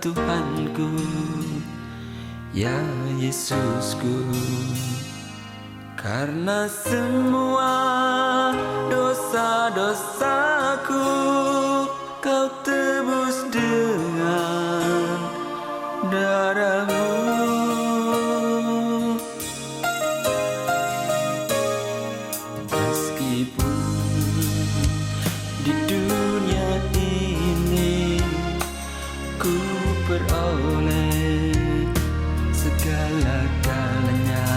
Tuhanku, ya Yesusku. Karena semua dosa-dosaku Kau tebus dengan darah-Mu. Meskipun di dunia ini ku peroleh segala-galanya,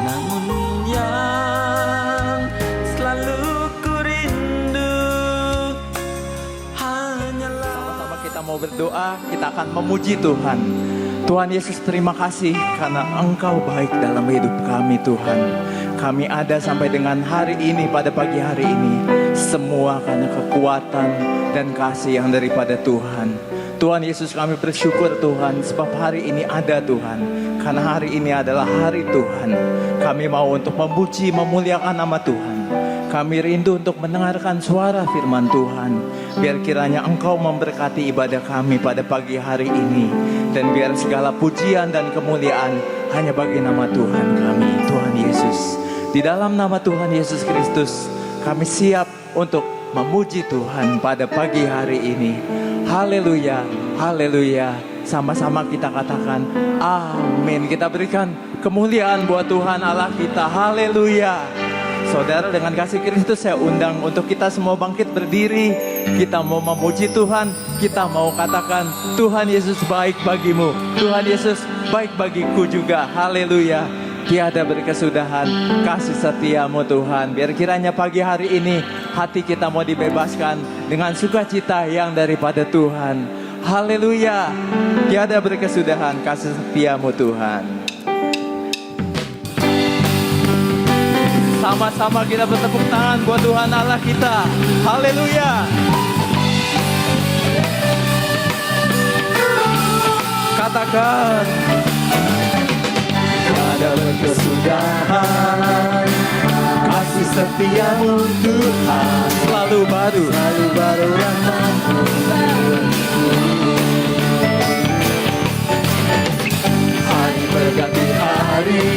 namun yang selalu ku rindu hanyalah. Sama-sama kita mau berdoa, kita akan memuji Tuhan. Tuhan Yesus, terima kasih karena Engkau baik dalam hidup kami Tuhan. Kami ada sampai dengan hari ini, pada pagi hari ini, semua karena kekuatan dan kasih yang daripada Tuhan. Tuhan Yesus, kami bersyukur Tuhan, sebab hari ini ada Tuhan. Karena hari ini adalah hari Tuhan. Kami mau untuk memuji, memuliakan nama Tuhan. Kami rindu untuk mendengarkan suara firman Tuhan. Biar kiranya Engkau memberkati ibadah kami pada pagi hari ini. Dan biar segala pujian dan kemuliaan hanya bagi nama Tuhan kami, Tuhan Yesus. Di dalam nama Tuhan Yesus Kristus, kami siap untuk memuji Tuhan pada pagi hari ini. Haleluya, haleluya. Sama-sama kita katakan amin. Kita berikan kemuliaan buat Tuhan Allah kita. Haleluya. Saudara, dengan kasih Kristus saya undang untuk kita semua bangkit berdiri. Kita mau memuji Tuhan. Kita mau katakan Tuhan Yesus baik bagimu, Tuhan Yesus baik bagiku juga. Haleluya. Tiada berkesudahan kasih setiamu Tuhan. Biar kiranya pagi hari ini hati kita mau dibebaskan dengan sukacita yang daripada Tuhan. Haleluya. Tiada berkesudahan kasih setiamu Tuhan. Sama-sama kita bertepuk tangan buat Tuhan Allah kita. Haleluya. Katakan tiada berkesudahan kasih setiamu Tuhan, selalu baru yang mampu. Hari berganti hari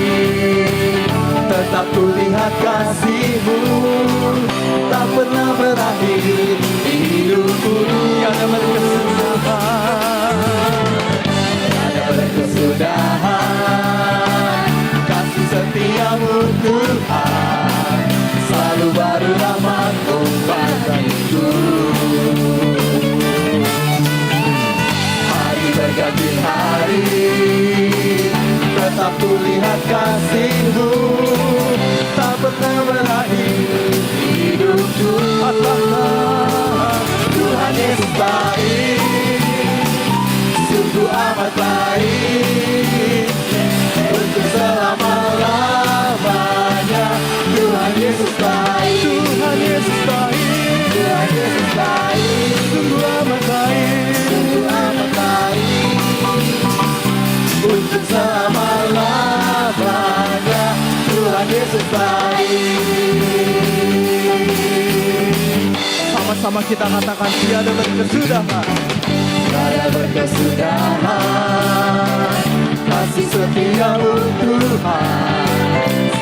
tetap kulihat kasih-Mu, tak pernah berakhir hidupku. Tiada berkesudahan kasih setiamu Tuhan, selalu baru rahmat-Mu bagiku. Hari berganti hari tetap kulihat kasih-Mu, tak pernah berakhir hidupku. Tuhan Yesus baik, sungguh amat baik, untuk selama-lamanya. Tuhan Yesus baik, Tuhan Yesus baik, Tuhan Yesus baik, sungguh amat baik, sungguh amat baik, untuk selama-lamanya. Tuhan Yesus baik. Sama-sama kita katakan tiada berkesudahan, tiada berkesudahan kasih setia-Mu Tuhan,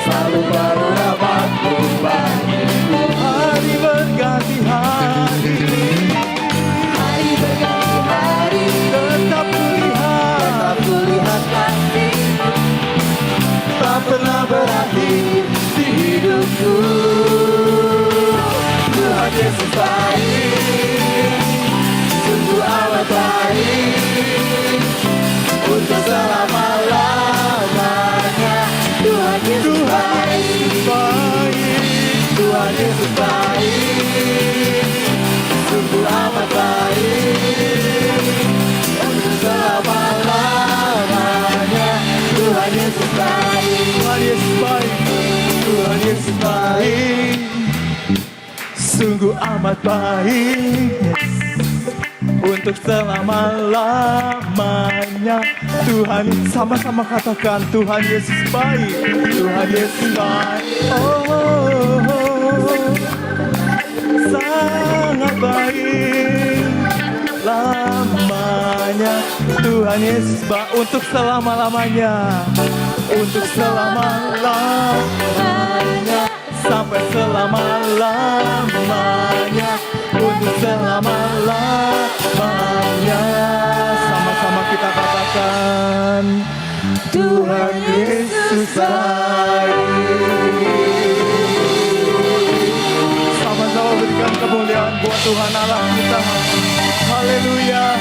selalu baru rahmat-Mu bagiku. Hari berganti hari, hari berganti hari, tetap kulihat kasih-Mu, tak pernah berakhir di hidupku. Tuhan Yesus baik, sungguh amat baik, untuk selama-lamanya. Tuhan Yesus baik, Tuhan Yesus baik, sungguh amat baik, untuk selama-lamanya. Tuhan Yesus baik, Tuhan Yesus baik, Tuhan Yesus baik, sungguh amat baik, untuk selama-lamanya. Tuhan, sama-sama katakan Tuhan Yesus baik, Tuhan Yesus baik. Oh, sangat baik. selama-lamanya. Tuhan Yesus, untuk selama-lamanya, untuk selama-lamanya, sampai selama-lamanya, untuk selama-lamanya. Sama-sama kita katakan, Tuhan Yesus baik. Sama-sama berikan kemuliaan buat Tuhan Allah kita. Haleluya,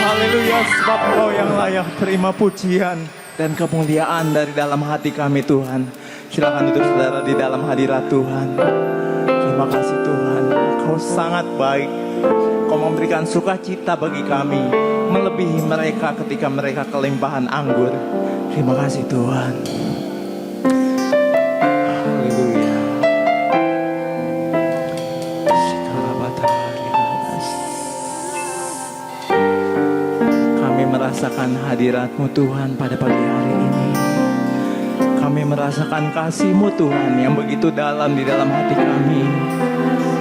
haleluya, sebab Engkau yang layak terima pujian dan kemuliaan dari dalam hati kami Tuhan. Silakan duduk saudara di dalam hadirat Tuhan. Terima kasih Tuhan, Engkau sangat baik. Engkau memberikan sukacita bagi kami, melebihi mereka ketika mereka kelimpahan anggur. Terima kasih Tuhan. Haleluya. Kami merasakan hadirat-Mu Tuhan pada pagi hari ini. Kami merasakan kasih-Mu Tuhan yang begitu dalam di dalam hati kami.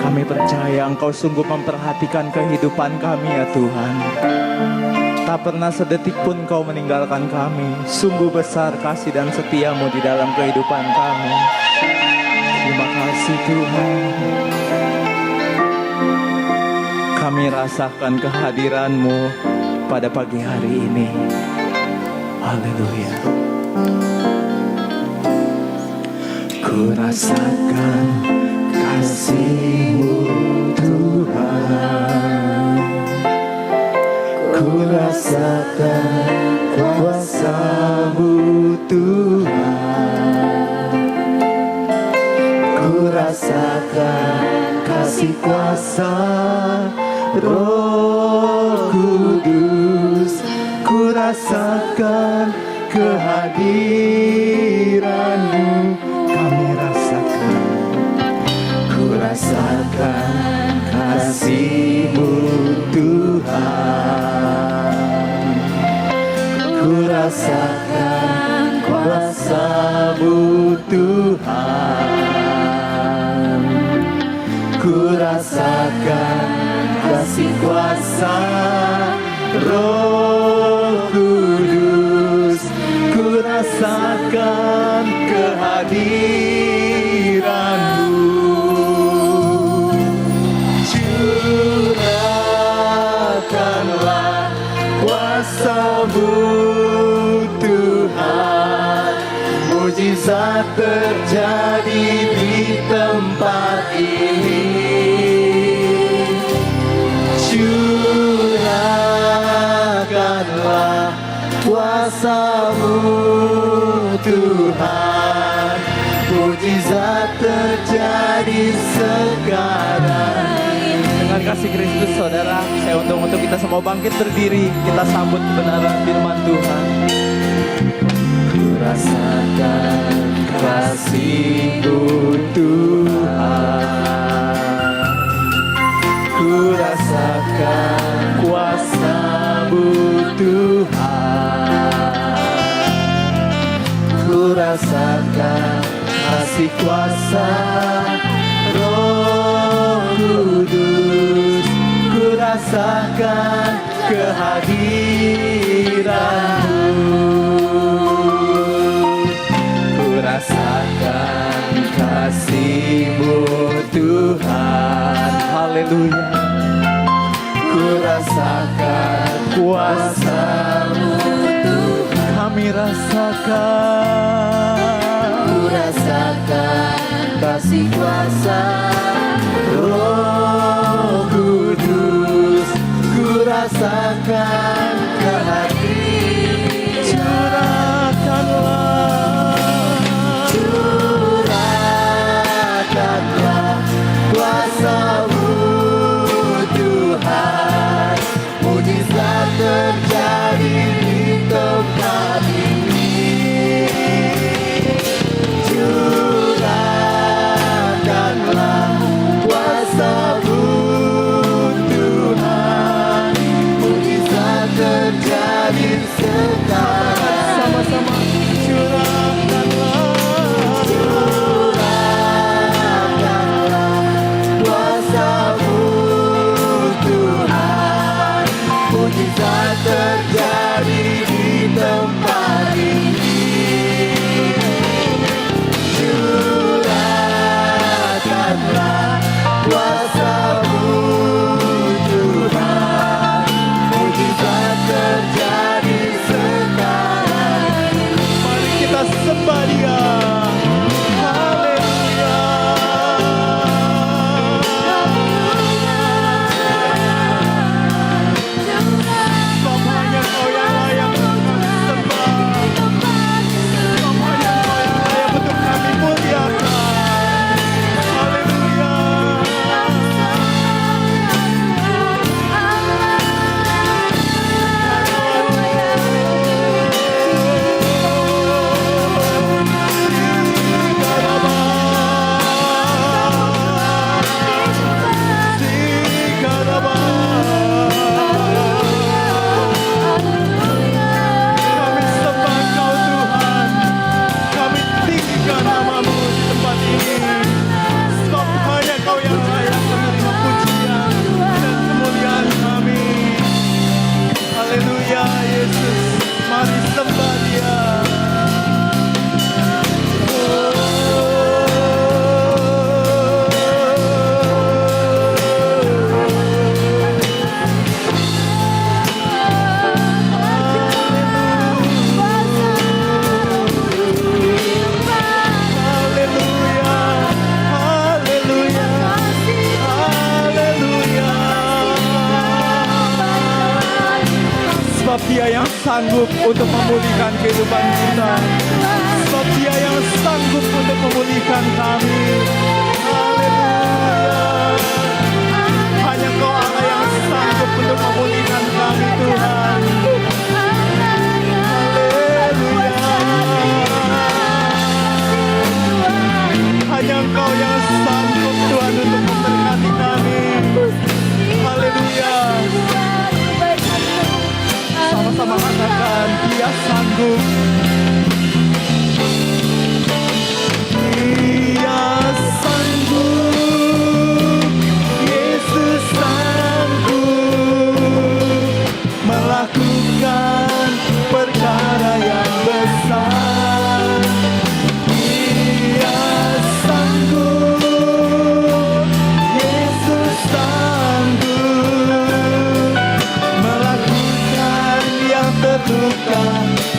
Kami percaya Engkau sungguh memperhatikan kehidupan kami ya Tuhan. Tak pernah sedetik pun Engkau meninggalkan kami. Sungguh besar kasih dan setia-Mu di dalam kehidupan kami. Terima kasih Tuhan. Kami rasakan kehadiran-Mu pada pagi hari ini. Haleluya. Ku rasakan kasih-Mu Tuhan. Ku rasakan kuasa-Mu Tuhan. Ku rasakan kasih kuasa Roh Kudus. Ku rasakan kehadiran-Mu. Kami rasakan, ku rasakan kasih-Mu Tuhan. Ku rasakan kuasa-Mu Tuhan. Ku rasakan kasih kuasa Roh Kudus. Ku rasakan kehadiran-Mu. Curahkanlah kuasa-Mu Tuhan. Mujizat terjadi di tempat ini. Curahkanlah kuasa-Mu Tuhan. Mujizat terjadi sekarang. Dengan kasih Kristus saudara, saya untuk kita semua bangkit berdiri. Kita sambut kebenaran firman Tuhan. Ku rasakan kasih-Mu Tuhan. Ku rasakan kuasa-Mu Tuhan. Ku rasakan kasih kuasa Roh Kudus. Ku rasakan kehadiran-Mu. Ku rasakan kasih-Mu Tuhan. Haleluya. Ku rasakan kuasa-Mu Tuhan. Kami rasakan. Ku rasakan kasih kuasa Roh Kudus. Ku rasakan kehadiran. Curahkanlah kuasa-Mu Tuhan. Mujizat terjadi di tempat ini. Curahkanlah kuasa-Mu Tuhan. Mujizat terjadi sekarang. Sama-sama curahkanlah. Curahkanlah kuasa-Mu Tuhan. mujizat terjadi di tempat ini. Curahkanlah kuasa-Mu Tuhan, mujizat terjadi sekarang. Mari kita sembah Dia. Haleluya. Sebab hanya Kau yang layak untuk kami sembah. Sebab hanya Kau yang layak untuk kami muliakan. Haleluya. Kami sembah Kau Tuhan, kami tinggikan nama-Mu di tempat ini. Sebab hanya Kau yang layak menerima pujian dan kemuliaan kami. Haleluya Yesus, mari sembah Dia. Haleluya, haleluya, haleluya. Sebab Dia yang sanggup untuk memulihkan kehidupan kita. Sebab Dia yang sanggup untuk memulihkan kami. Haleluya. Hanya Kau Allah yang sanggup untuk memulihkan kami Tuhan. Haleluya. Hanya Engkau yang sanggup Tuhan untuk memberkati kami. Haleluya. Sama-sama katakan, Dia sanggup. Dia sanggup. Yesus sanggup melakukan perkara yang besar. Dia sanggup. Yesus sanggup melakukan yang terluka,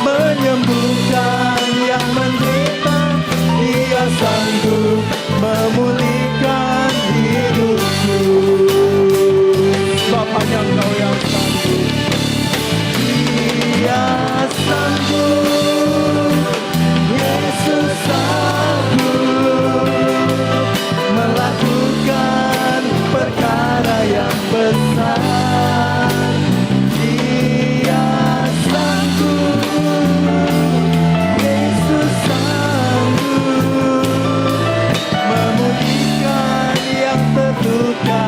menyembuhkan yang menderita. Dia sanggup memulihkan hidupku. Sebab hanya Engkau yang sanggup. Dia sanggup. Yesus sanggup melakukan perkara yang besar. Dia sanggup. Yesus sanggup memulihkan yang terluka,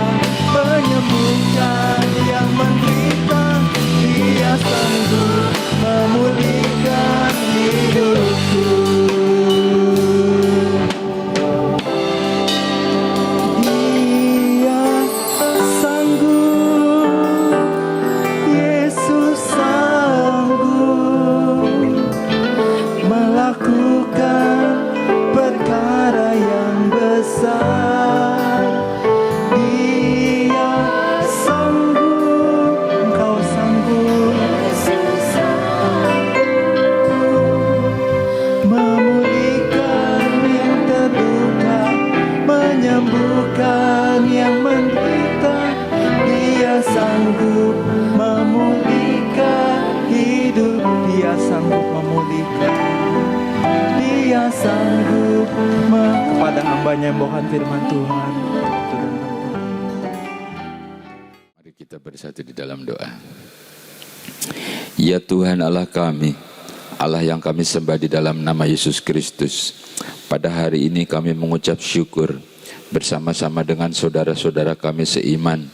menyembuhkan yang menderita. Dia sanggup memulihkan hidupku. Dia sanggup. Yesus sanggup melakukan perkara yang besar. Dia sanggup. Engkau sanggup memulihkan yang terluka, menyembuhkan yang menderita. Dia sanggup memulihkan hidup. Dia sanggup memulihkan. Dia sanggup kepada hamba-Nya yang membawakan firman Tuhan. Mari kita bersatu di dalam doa. Ya Tuhan Allah kami, Allah yang kami sembah di dalam nama Yesus Kristus. Pada hari ini kami mengucap syukur bersama-sama dengan saudara-saudara kami seiman,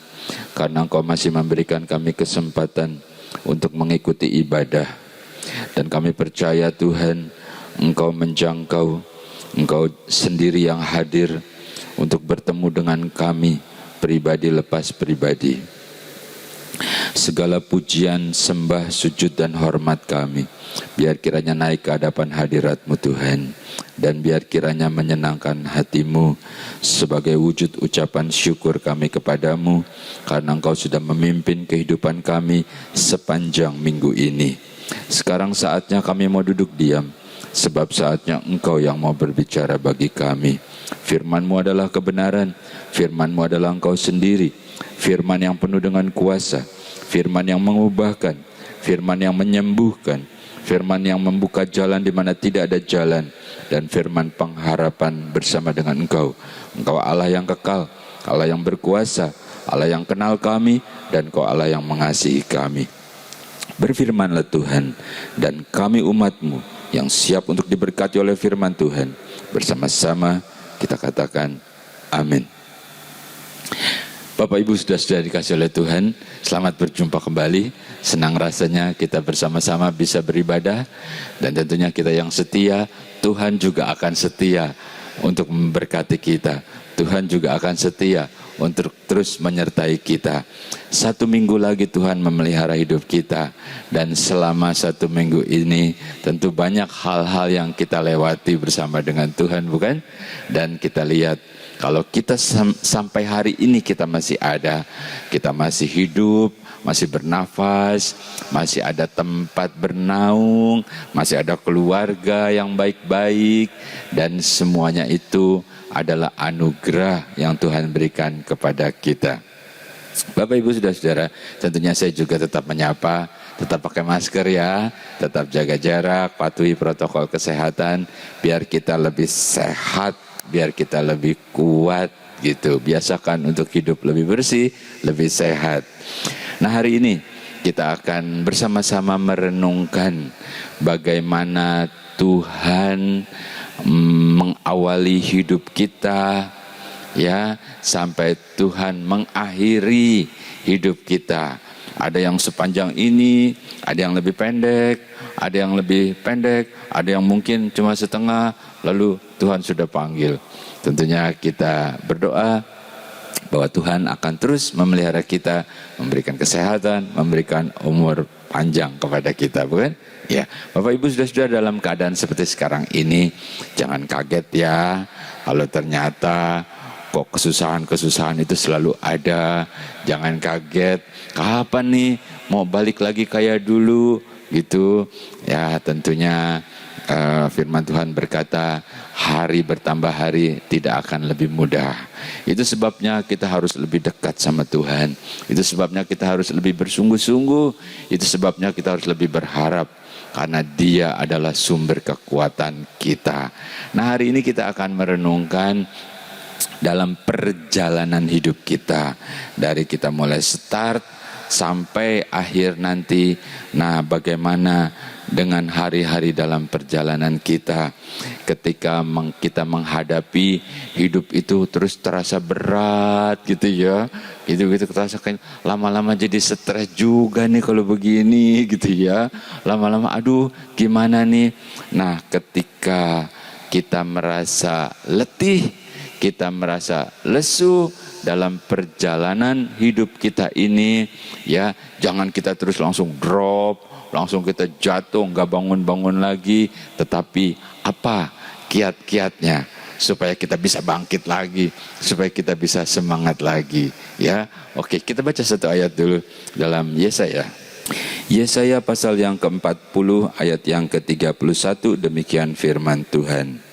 karena Engkau masih memberikan kami kesempatan untuk mengikuti ibadah. Dan kami percaya Tuhan, Engkau menjangkau, Engkau sendiri yang hadir untuk bertemu dengan kami pribadi lepas pribadi. segala pujian, sembah, sujud dan hormat kami biar kiranya naik ke hadapan hadirat-Mu Tuhan, dan biar kiranya menyenangkan hati-Mu sebagai wujud ucapan syukur kami kepadamu karena Engkau sudah memimpin kehidupan kami sepanjang minggu ini. Sekarang saatnya kami mau duduk diam, sebab saatnya Engkau yang mau berbicara bagi kami. Firman-Mu adalah kebenaran, Firman-Mu adalah Engkau sendiri, firman yang penuh dengan kuasa, firman yang mengubahkan, firman yang menyembuhkan, firman yang membuka jalan di mana tidak ada jalan, dan firman pengharapan bersama dengan Engkau. Engkau Allah yang kekal, Allah yang berkuasa, Allah yang kenal kami, dan Engkau Allah yang mengasihi kami. Berfirmanlah Tuhan, dan kami umat-Mu yang siap untuk diberkati oleh firman Tuhan. Bersama-sama kita katakan amin. Bapak Ibu sudah dikasih oleh Tuhan, selamat berjumpa kembali. Senang rasanya kita bersama-sama bisa beribadah, dan tentunya kita yang setia, Tuhan juga akan setia untuk memberkati kita. Tuhan juga akan setia untuk terus menyertai kita. 1 minggu lagi Tuhan memelihara hidup kita, dan selama 1 minggu ini tentu banyak hal-hal yang kita lewati bersama dengan Tuhan, bukan? Dan kita lihat kalau kita sampai hari ini kita masih ada, kita masih hidup, masih bernafas, masih ada tempat bernaung, masih ada keluarga yang baik-baik, dan semuanya itu adalah anugerah yang Tuhan berikan kepada kita. Bapak Ibu saudara-saudara, tentunya saya juga tetap menyapa, tetap pakai masker ya, tetap jaga jarak, patuhi protokol kesehatan, biar kita lebih sehat, biar kita lebih kuat gitu. Biasakan untuk hidup lebih bersih, lebih sehat. Nah, hari ini kita akan bersama-sama merenungkan bagaimana Tuhan mengawali hidup kita, ya, sampai Tuhan mengakhiri hidup kita. Ada yang sepanjang ini, ada yang lebih pendek, ada yang lebih pendek, ada yang mungkin cuma setengah, lalu Tuhan sudah panggil. Tentunya kita berdoa bahwa Tuhan akan terus memelihara kita, memberikan kesehatan, memberikan umur panjang kepada kita, bukan? Ya, Bapak Ibu sudah dalam keadaan seperti sekarang ini, jangan kaget ya kalau ternyata kok kesusahan-kesusahan itu selalu ada. Jangan kaget, kapan nih mau balik lagi kayak dulu gitu. Ya, tentunya firman Tuhan berkata, hari bertambah hari tidak akan lebih mudah. Itu sebabnya kita harus lebih dekat sama Tuhan. Itu sebabnya kita harus lebih bersungguh-sungguh. Itu sebabnya kita harus lebih berharap, karena Dia adalah sumber kekuatan kita. Nah, hari ini kita akan merenungkan dalam perjalanan hidup kita, dari kita mulai start sampai akhir nanti. Nah, bagaimana dengan hari-hari dalam perjalanan kita, ketika kita menghadapi hidup itu terus terasa berat gitu ya, gitu terasa kayak lama-lama jadi stres juga nih kalau begini gitu ya, lama-lama aduh gimana nih. Nah, ketika kita merasa letih, kita merasa lesu dalam perjalanan hidup kita ini, ya, jangan kita terus langsung drop, langsung kita jatuh, nggak bangun-bangun lagi. Tetapi apa kiat-kiatnya supaya kita bisa bangkit lagi, supaya kita bisa semangat lagi, ya? Oke, kita baca satu ayat dulu dalam Yesaya. Yesaya pasal yang ke-40 ayat yang ke-31, demikian firman Tuhan.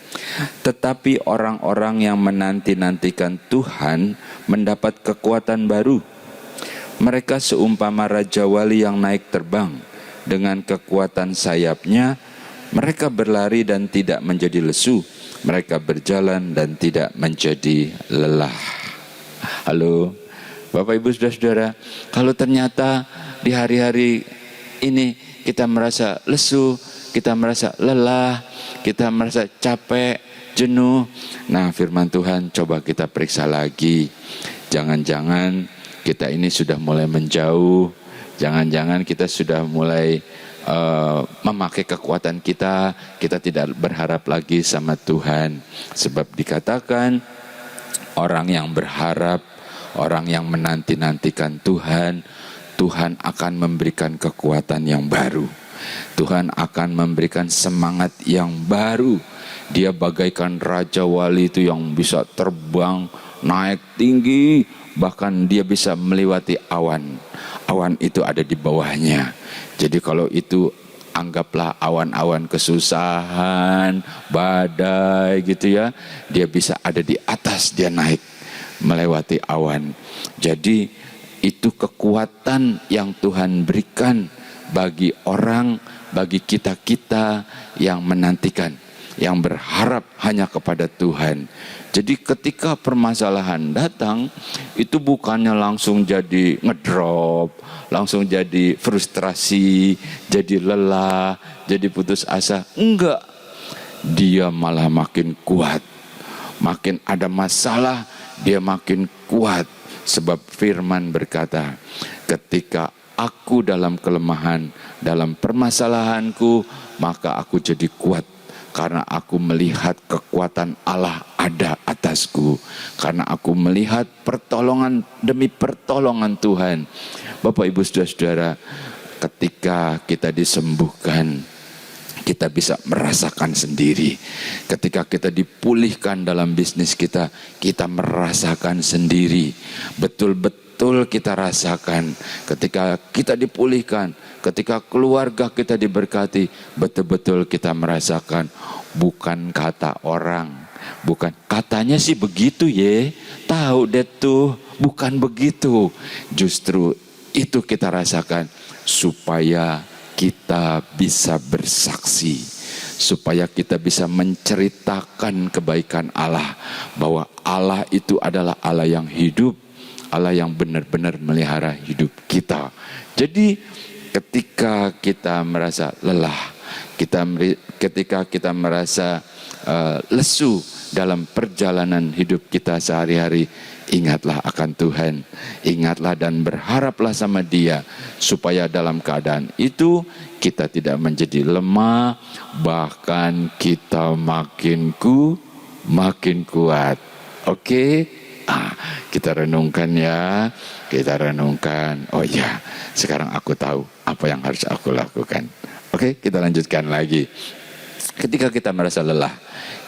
Tetapi orang-orang yang menanti-nantikan Tuhan mendapat kekuatan baru. Mereka seumpama raja wali yang naik terbang. Dengan kekuatan sayapnya, mereka berlari dan tidak menjadi lesu. Mereka berjalan dan tidak menjadi lelah. Halo, Bapak Ibu saudara-saudara, kalau ternyata di hari-hari ini kita merasa lesu, kita merasa lelah, kita merasa capek, jenuh. Nah, firman Tuhan coba kita periksa lagi. Jangan-jangan kita ini sudah mulai menjauh. Jangan-jangan kita sudah mulai memakai kekuatan kita. Kita tidak berharap lagi sama Tuhan. Sebab dikatakan orang yang berharap, orang yang menanti-nantikan Tuhan, Tuhan akan memberikan kekuatan yang baru. Tuhan akan memberikan semangat yang baru. Dia bagaikan Raja Wali itu yang bisa terbang, naik tinggi, bahkan dia bisa melewati awan. Awan itu ada di bawahnya. Jadi kalau itu anggaplah awan-awan kesusahan, badai gitu ya, dia bisa ada di atas, dia naik melewati awan. Jadi itu kekuatan yang Tuhan berikan bagi orang, bagi kita-kita yang menantikan, yang berharap hanya kepada Tuhan. Jadi ketika permasalahan datang, itu bukannya langsung jadi ngedrop, langsung jadi frustrasi, jadi lelah, jadi putus asa. Enggak, dia malah makin kuat. Makin ada masalah, dia makin kuat. Sebab firman berkata, ketika aku dalam kelemahan, dalam permasalahanku, maka aku jadi kuat. Karena aku melihat kekuatan Allah ada atasku. Karena aku melihat pertolongan demi pertolongan Tuhan. Bapak, Ibu, Saudara-saudara, ketika kita disembuhkan, kita bisa merasakan sendiri. Ketika kita dipulihkan dalam bisnis kita, kita merasakan sendiri. Betul-betul kita rasakan. Ketika kita dipulihkan, ketika keluarga kita diberkati, betul-betul kita merasakan. Bukan kata orang, bukan katanya sih begitu ya, tahu deh tuh, bukan begitu. Justru itu kita rasakan supaya kita bisa bersaksi, supaya kita bisa menceritakan kebaikan Allah, bahwa Allah itu adalah Allah yang hidup, Allah yang benar-benar melihara hidup kita. Jadi ketika kita merasa lelah, ketika kita merasa lesu dalam perjalanan hidup kita sehari-hari, ingatlah akan Tuhan, ingatlah dan berharaplah sama Dia, supaya dalam keadaan itu kita tidak menjadi lemah, bahkan kita makin kuat. Oke? Kita renungkan ya, kita renungkan. Oh ya, sekarang aku tahu apa yang harus aku lakukan. Oke, kita lanjutkan lagi. Ketika kita merasa lelah,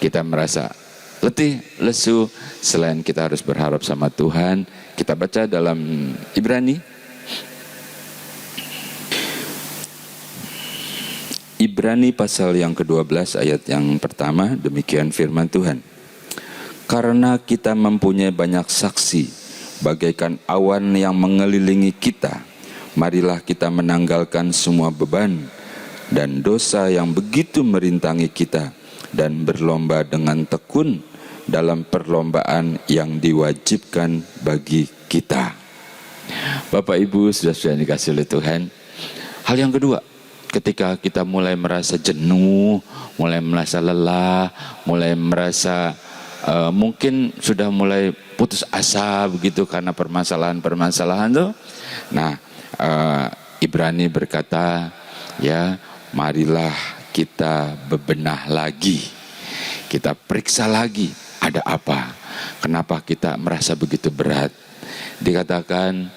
kita merasa letih, lesu, selain kita harus berharap sama Tuhan, kita baca dalam Ibrani pasal yang ke-12 ayat yang pertama, demikian firman Tuhan. Karena kita mempunyai banyak saksi, bagaikan awan yang mengelilingi kita, marilah kita menanggalkan semua beban dan dosa yang begitu merintangi kita, dan berlomba dengan tekun dalam perlombaan yang diwajibkan bagi kita. Bapak, Ibu, saudara-saudara yang dikasihi oleh Tuhan, hal yang kedua, ketika kita mulai merasa jenuh, mulai merasa lelah, mulai merasa mungkin sudah mulai putus asa begitu karena permasalahan-permasalahan tuh. Nah, Ibrani berkata, ya, marilah kita bebenah lagi, kita periksa lagi, ada apa? Kenapa kita merasa begitu berat? Dikatakan,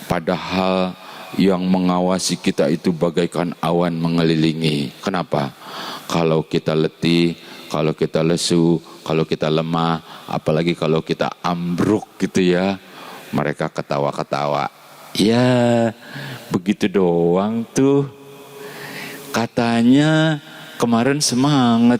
padahal yang mengawasi kita itu bagaikan awan mengelilingi. Kenapa? Kalau kita letih, kalau kita lesu, kalau kita lemah, apalagi kalau kita ambruk gitu ya, mereka ketawa-ketawa. Ya, begitu doang tuh. Katanya kemarin semangat,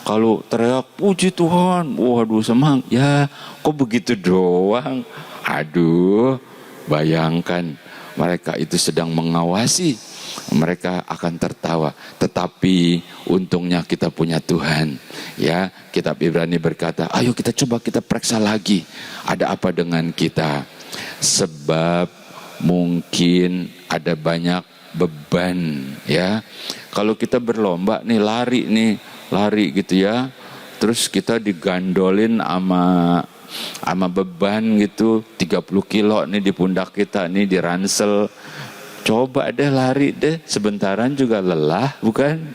kalau teriak puji Tuhan, waduh semangat. Ya, kok begitu doang? Aduh, bayangkan mereka itu sedang mengawasi, mereka akan tertawa. Tetapi untungnya kita punya Tuhan. Ya, kitab Ibrani berkata, ayo kita coba kita periksa lagi, ada apa dengan kita? Sebab mungkin ada banyak beban, ya. Kalau kita berlomba nih, lari gitu ya, terus kita digandolin sama beban gitu 30 kilo nih di pundak kita nih, di ransel. Coba deh lari deh, sebentaran juga lelah, bukan?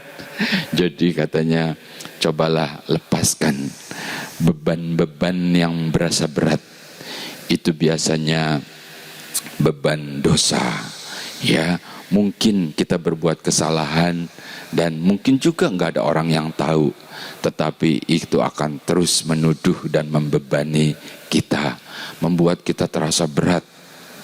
Jadi katanya, cobalah lepaskan beban-beban yang berasa berat. Itu biasanya beban dosa. Ya, mungkin kita berbuat kesalahan dan mungkin juga nggak ada orang yang tahu, tetapi itu akan terus menuduh dan membebani kita, membuat kita terasa berat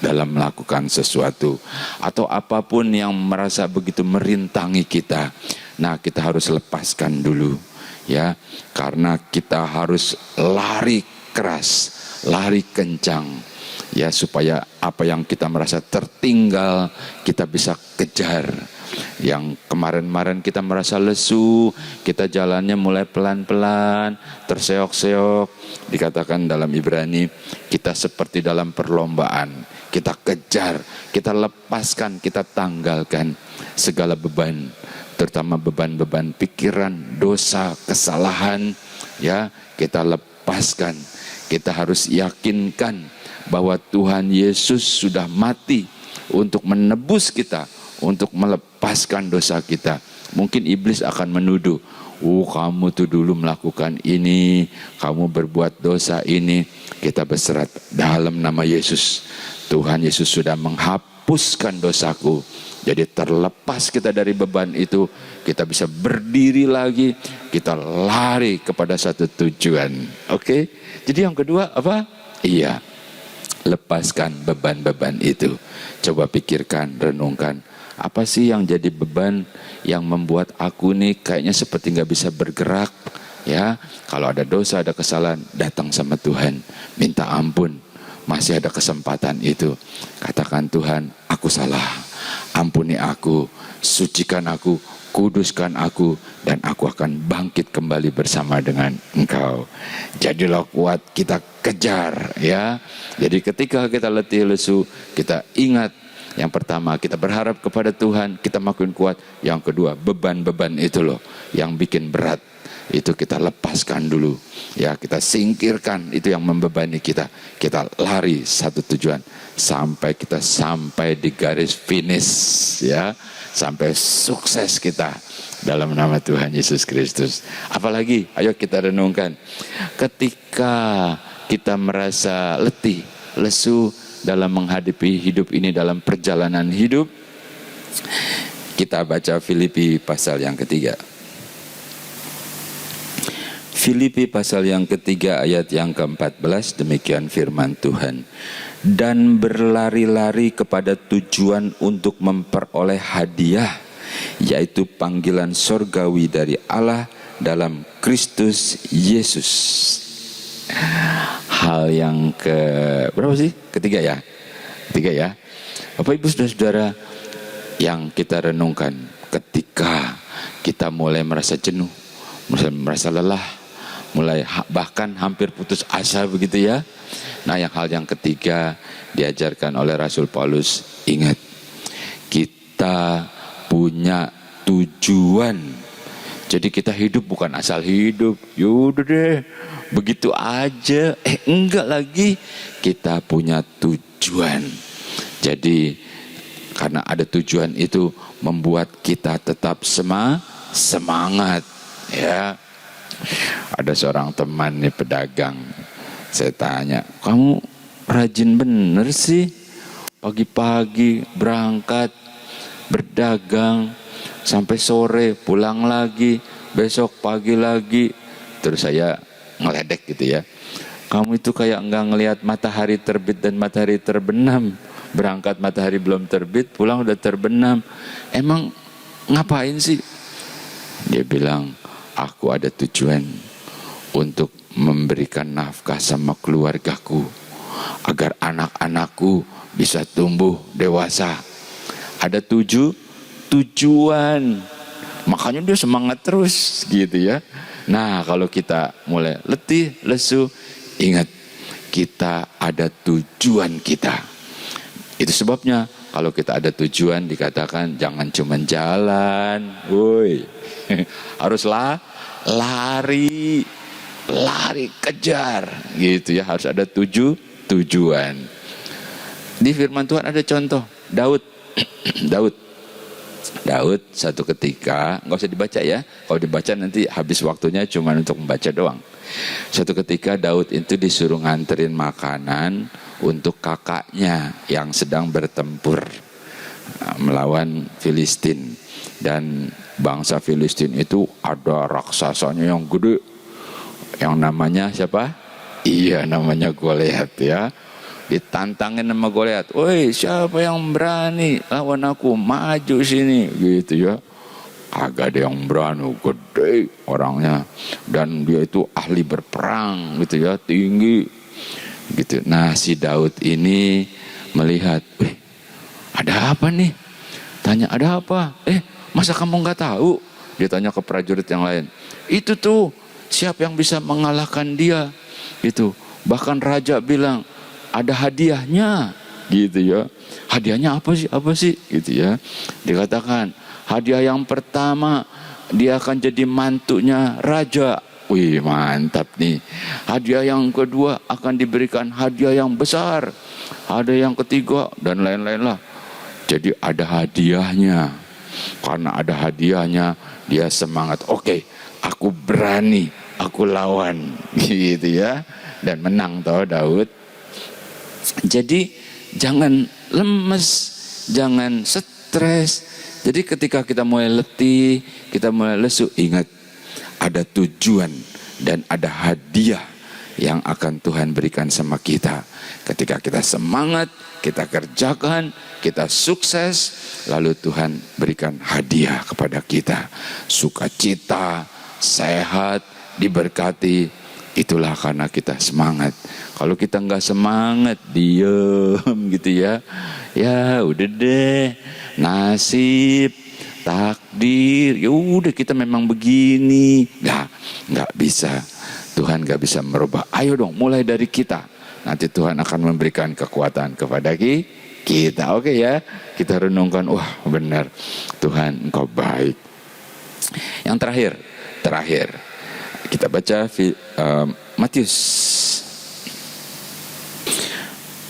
dalam melakukan sesuatu atau apapun yang merasa begitu merintangi kita. Nah, kita harus lepaskan dulu, ya, karena kita harus lari keras, lari kencang, ya, supaya apa yang kita merasa tertinggal kita bisa kejar. Yang kemarin-kemarin kita merasa lesu, kita jalannya mulai pelan-pelan, terseok-seok. Dikatakan dalam Ibrani, kita seperti dalam perlombaan. Kita kejar, kita lepaskan, kita tanggalkan segala beban, terutama beban-beban pikiran, dosa, kesalahan, ya, kita lepaskan. Kita harus yakinkan bahwa Tuhan Yesus sudah mati untuk menebus kita, untuk melepaskan dosa kita. Mungkin iblis akan menuduh, kamu tuh dulu melakukan ini, kamu berbuat dosa ini. Kita berserat dalam nama Yesus. Tuhan Yesus sudah menghapuskan dosaku. Jadi terlepas kita dari beban itu, kita bisa berdiri lagi, kita lari kepada satu tujuan. Oke? Jadi yang kedua apa? Iya, lepaskan beban-beban itu. Coba pikirkan, renungkan. Apa sih yang jadi beban yang membuat aku nih kayaknya seperti gak bisa bergerak? Ya, kalau ada dosa, ada kesalahan, datang sama Tuhan, minta ampun. Masih ada kesempatan itu. Katakan, Tuhan, aku salah. Ampuni aku, sucikan aku, kuduskan aku, dan aku akan bangkit kembali bersama dengan Engkau. Jadilah kuat, kita kejar, ya. Jadi ketika kita letih lesu, kita ingat, yang pertama kita berharap kepada Tuhan, kita makin kuat. Yang kedua, beban-beban itu loh yang bikin berat, itu kita lepaskan dulu, ya, kita singkirkan itu yang membebani kita. Kita lari satu tujuan sampai kita sampai di garis finish, ya, sampai sukses kita dalam nama Tuhan Yesus Kristus. Apalagi, ayo kita renungkan, ketika kita merasa letih, lesu dalam menghadapi hidup ini, dalam perjalanan hidup, kita baca Filipi pasal yang ketiga. Filipi pasal yang ketiga ayat yang ke-14, demikian firman Tuhan. Dan berlari-lari kepada tujuan untuk memperoleh hadiah, yaitu panggilan sorgawi dari Allah dalam Kristus Yesus. Hal yang ke berapa sih? Ketiga ya? Ketiga ya. Bapak Ibu Saudara-saudara yang kita renungkan, ketika kita mulai merasa jenuh, merasa lelah, mulai bahkan hampir putus asa begitu ya. Nah, hal yang ketiga diajarkan oleh Rasul Paulus, ingat, kita punya tujuan. Jadi kita hidup bukan asal hidup, yaudah deh, begitu aja. Enggak lagi, kita punya tujuan. Jadi karena ada tujuan itu membuat kita tetap semangat, ya. Ada seorang teman nih pedagang, saya tanya, kamu rajin bener sih, pagi-pagi berangkat berdagang sampai sore pulang lagi, besok pagi lagi. Terus saya ngeledek gitu ya, kamu itu kayak enggak ngelihat matahari terbit dan matahari terbenam. Berangkat matahari belum terbit, pulang udah terbenam. Emang ngapain sih? Dia bilang, aku ada tujuan untuk memberikan nafkah sama keluargaku, agar anak-anakku bisa tumbuh dewasa. Ada tujuan, makanya dia semangat terus gitu ya. Nah, kalau kita mulai letih, lesu, ingat, kita ada tujuan kita. Itu sebabnya kalau kita ada tujuan, dikatakan jangan cuma jalan, woi, haruslah lari kejar gitu ya. Harus ada tujuan. Di firman Tuhan ada contoh Daud satu ketika, nggak usah dibaca ya, kalau dibaca nanti habis waktunya cuma untuk membaca doang. Suatu ketika Daud itu disuruh nganterin makanan untuk kakaknya yang sedang bertempur melawan Filistin. Dan bangsa Filistin itu ada raksasanya yang gede, yang namanya siapa? Iya, namanya Goliat ya. Ditantangin sama Goliat, "Woi, siapa yang berani lawan aku? Maju sini," gitu ya. Agak ada yang berani, gede orangnya, dan dia itu ahli berperang gitu ya, tinggi gitu. Nah, si Daud ini melihat, ada apa nih? Tanya, ada apa? Masa kamu nggak tahu? Dia tanya ke prajurit yang lain. Itu tuh, siapa yang bisa mengalahkan dia? Gitu. Bahkan raja bilang, ada hadiahnya gitu ya. Hadiahnya apa sih? Apa sih? Gitu ya. Dikatakan, hadiah yang pertama, dia akan jadi mantunya raja. Wih, mantap nih. Hadiah yang kedua akan diberikan hadiah yang besar. Ada yang ketiga dan lain-lain lah. Jadi ada hadiahnya. Karena ada hadiahnya, dia semangat. Oke, aku berani, aku lawan. Gitu ya. Dan menang toh Daud. Jadi jangan lemes, jangan stres. Jadi ketika kita mulai letih, kita mulai lesu, ingat ada tujuan dan ada hadiah yang akan Tuhan berikan sama kita. Ketika kita semangat, kita kerjakan, kita sukses, lalu Tuhan berikan hadiah kepada kita. Sukacita, sehat, diberkati. Itulah karena kita semangat. Kalau kita nggak semangat, diem gitu ya. Ya udah deh, nasib, takdir, ya udah kita memang begini. Nggak bisa. Tuhan nggak bisa merubah. Ayo dong, mulai dari kita. Nanti Tuhan akan memberikan kekuatan kepada kita. Oke ya, kita renungkan. Wah benar, Tuhan Engkau baik. Yang terakhir. Kita baca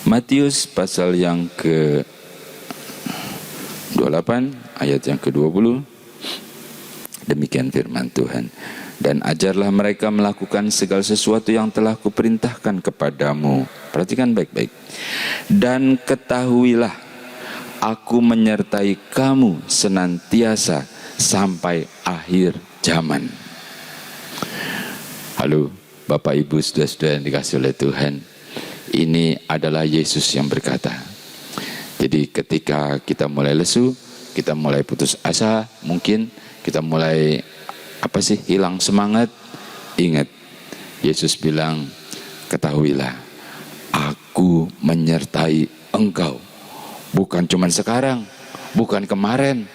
Matius pasal yang ke-28 ayat yang ke-20. Demikian firman Tuhan. Dan ajarlah mereka melakukan segala sesuatu yang telah kuperintahkan kepadamu. Perhatikan baik-baik. Dan ketahuilah, aku menyertai kamu senantiasa sampai akhir zaman. Halo Bapak Ibu saudara-saudara yang dikasihi oleh Tuhan. Ini adalah Yesus yang berkata. Jadi ketika kita mulai lesu, kita mulai putus asa, mungkin kita mulai hilang semangat, ingat Yesus bilang, ketahuilah aku menyertai engkau. Bukan cuma sekarang, bukan kemarin,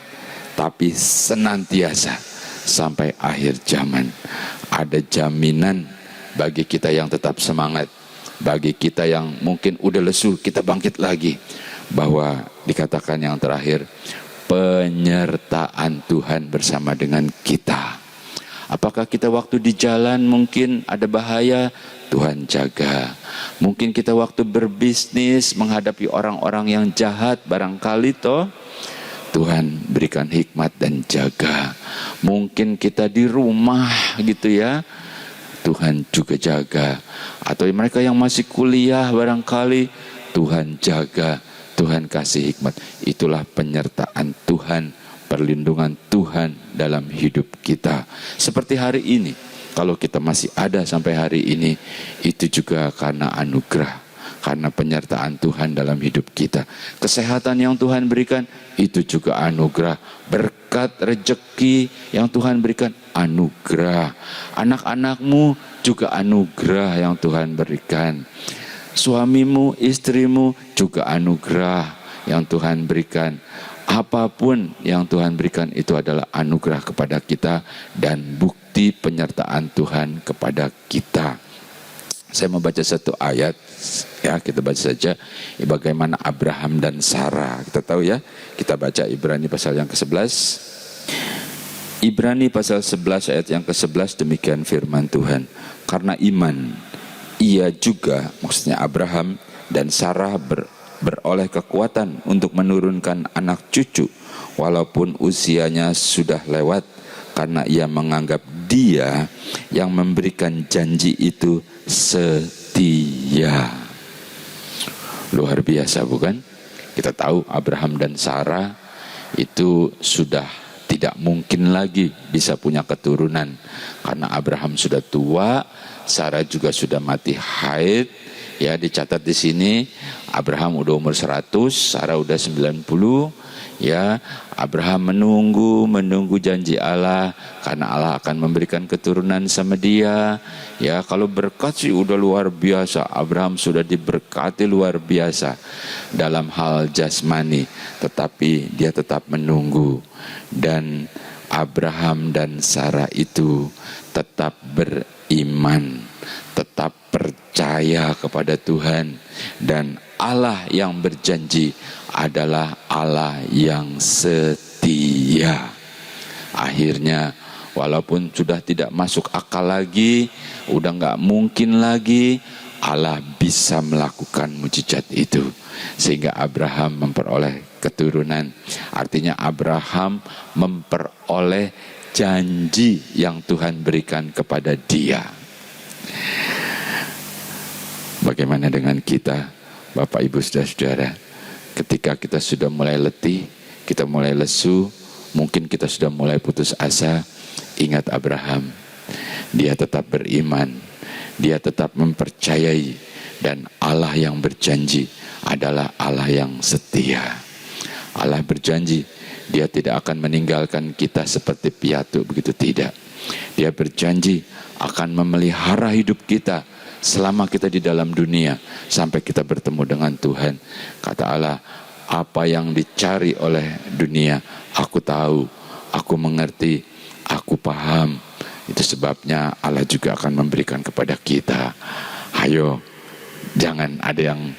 tapi senantiasa sampai akhir zaman. Ada jaminan bagi kita yang tetap semangat, bagi kita yang mungkin udah lesu, kita bangkit lagi. Bahwa dikatakan yang terakhir, penyertaan Tuhan bersama dengan kita. Apakah kita waktu di jalan mungkin ada bahaya, Tuhan jaga. Mungkin kita waktu berbisnis menghadapi orang-orang yang jahat, barangkali toh Tuhan berikan hikmat dan jaga. Mungkin kita di rumah gitu ya, Tuhan juga jaga. Atau mereka yang masih kuliah barangkali, Tuhan jaga, Tuhan kasih hikmat. Itulah penyertaan Tuhan, perlindungan Tuhan dalam hidup kita. Seperti hari ini, kalau kita masih ada sampai hari ini, itu juga karena anugerah, karena penyertaan Tuhan dalam hidup kita. Kesehatan yang Tuhan berikan, itu juga anugerah. Berkat rezeki yang Tuhan berikan, anugerah. Anak-anakmu juga anugerah yang Tuhan berikan. Suamimu, istrimu juga anugerah yang Tuhan berikan. Apapun yang Tuhan berikan itu adalah anugerah kepada kita dan bukti penyertaan Tuhan kepada kita. Saya mau baca satu ayat, ya kita baca saja. Bagaimana Abraham dan Sarah, kita tahu ya. Kita baca Ibrani pasal yang ke-11. Ibrani pasal 11 ayat yang ke-11, demikian firman Tuhan. Karena iman, ia juga, maksudnya Abraham dan Sarah beroleh kekuatan untuk menurunkan anak cucu walaupun usianya sudah lewat, karena ia menganggap Dia yang memberikan janji itu setia. Luar biasa bukan? Kita tahu Abraham dan Sarah itu sudah tidak mungkin lagi bisa punya keturunan karena Abraham sudah tua, Sarah juga sudah mati haid. Ya, dicatat di sini Abraham udah umur 100, Sarah udah 90. Ya, Abraham menunggu janji Allah karena Allah akan memberikan keturunan sama dia. Ya, kalau berkat sih udah luar biasa. Abraham sudah diberkati luar biasa dalam hal jasmani, tetapi dia tetap menunggu. Dan Abraham dan Sarah itu tetap beriman, tetap percaya kepada Tuhan, dan Allah yang berjanji adalah Allah yang setia. Akhirnya walaupun sudah tidak masuk akal lagi, udah nggak mungkin lagi, Allah bisa melakukan mujizat itu sehingga Abraham memperoleh keturunan. Artinya Abraham memperoleh janji yang Tuhan berikan kepada dia. Bagaimana dengan kita, Bapak Ibu Saudara-saudara? Ketika kita sudah mulai letih, kita mulai lesu, mungkin kita sudah mulai putus asa, ingat Abraham. Dia tetap beriman, dia tetap mempercayai, dan Allah yang berjanji adalah Allah yang setia. Allah berjanji, dia tidak akan meninggalkan kita seperti piatu, begitu tidak. Dia berjanji akan memelihara hidup kita selama kita di dalam dunia sampai kita bertemu dengan Tuhan. Kata Allah, apa yang dicari oleh dunia, aku tahu, aku mengerti, aku paham. Itu sebabnya Allah juga akan memberikan kepada kita. Ayo, jangan ada yang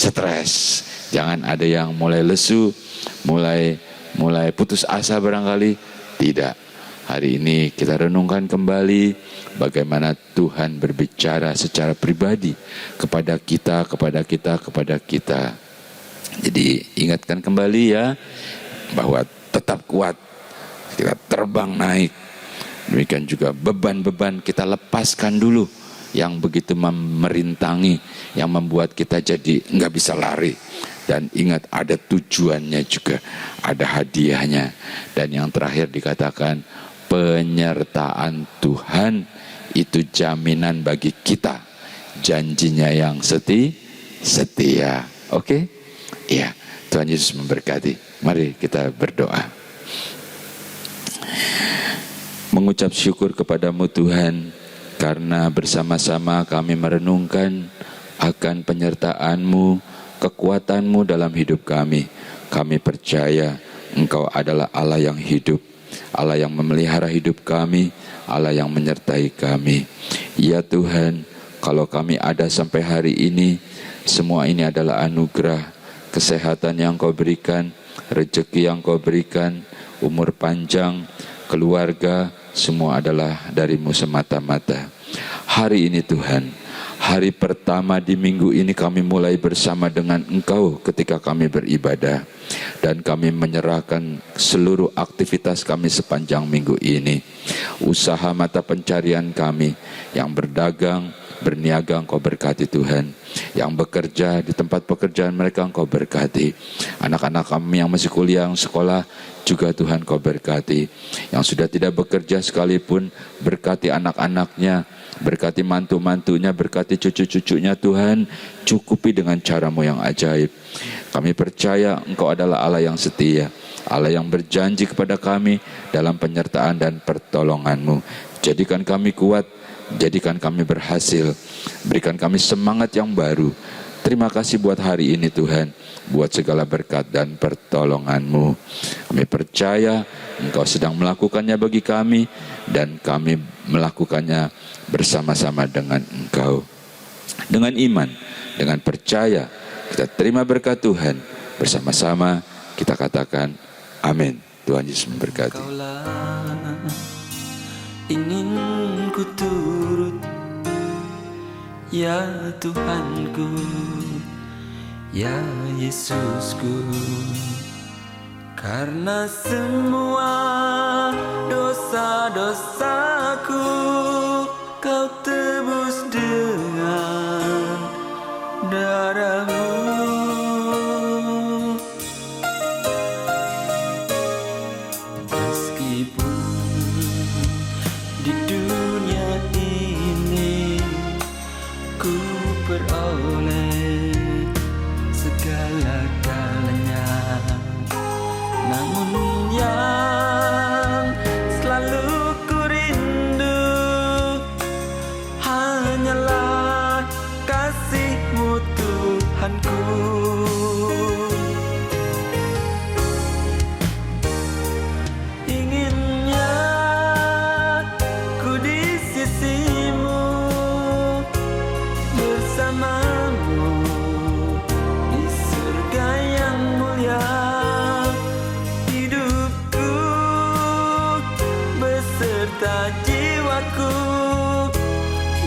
stres, jangan ada yang mulai lesu, mulai putus asa barangkali. Tidak. Hari ini kita renungkan kembali bagaimana Tuhan berbicara secara pribadi kepada kita. Jadi ingatkan kembali ya, bahwa tetap kuat, kita terbang naik. Demikian juga beban-beban kita lepaskan dulu yang begitu memerintangi, yang membuat kita jadi nggak bisa lari. Dan ingat, ada tujuannya juga, ada hadiahnya. Dan yang terakhir dikatakan, penyertaan Tuhan itu jaminan bagi kita, janjinya yang setia. Oke? Iya, Tuhan Yesus memberkati. Mari kita berdoa. Mengucap syukur kepadamu Tuhan, karena bersama-sama kami merenungkan akan penyertaan-Mu, kekuatan-Mu dalam hidup kami. Kami percaya Engkau adalah Allah yang hidup, Allah yang memelihara hidup kami, Allah yang menyertai kami. Ya Tuhan, kalau kami ada sampai hari ini, semua ini adalah anugerah, kesehatan yang Kau berikan, rezeki yang Kau berikan, umur panjang, keluarga, semua adalah dari-Mu semata-mata. Hari ini Tuhan, hari pertama di minggu ini kami mulai bersama dengan Engkau ketika kami beribadah. Dan kami menyerahkan seluruh aktivitas kami sepanjang minggu ini. Usaha mata pencarian kami, yang berdagang, berniaga Engkau berkati Tuhan. Yang bekerja di tempat pekerjaan mereka Engkau berkati. Anak-anak kami yang masih kuliah, yang sekolah juga Tuhan Kau berkati. Yang sudah tidak bekerja sekalipun, berkati anak-anaknya, berkati mantu-mantunya, berkati cucu-cucunya Tuhan. Cukupi dengan cara-Mu yang ajaib. Kami percaya Engkau adalah Allah yang setia, Allah yang berjanji kepada kami dalam penyertaan dan pertolongan-Mu. Jadikan kami kuat, jadikan kami berhasil, berikan kami semangat yang baru. Terima kasih buat hari ini Tuhan, buat segala berkat dan pertolongan-Mu. Kami percaya Engkau sedang melakukannya bagi kami, dan kami melakukannya bersama-sama dengan Engkau. Dengan iman, dengan percaya, kita terima berkat Tuhan. Bersama-sama kita katakan amin. Tuhan Yesus memberkati. Kaulah ingin ku turut, ya Tuhanku, ya Yesusku. Karena semua dosa-dosaku Kau tebus dengan darah-Mu. Meskipun di dunia ini ku peroleh segala-galanya, namun yang selalu ku rindu hanyalah kasih-Mu Tuhanku. Inginnya ku di sisi-Mu, bersama-Mu di surga yang mulia. Hidupku beserta jiwaku,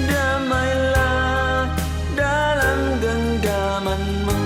damailah dalam genggaman-Mu.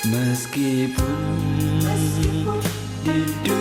Meskipun di dunia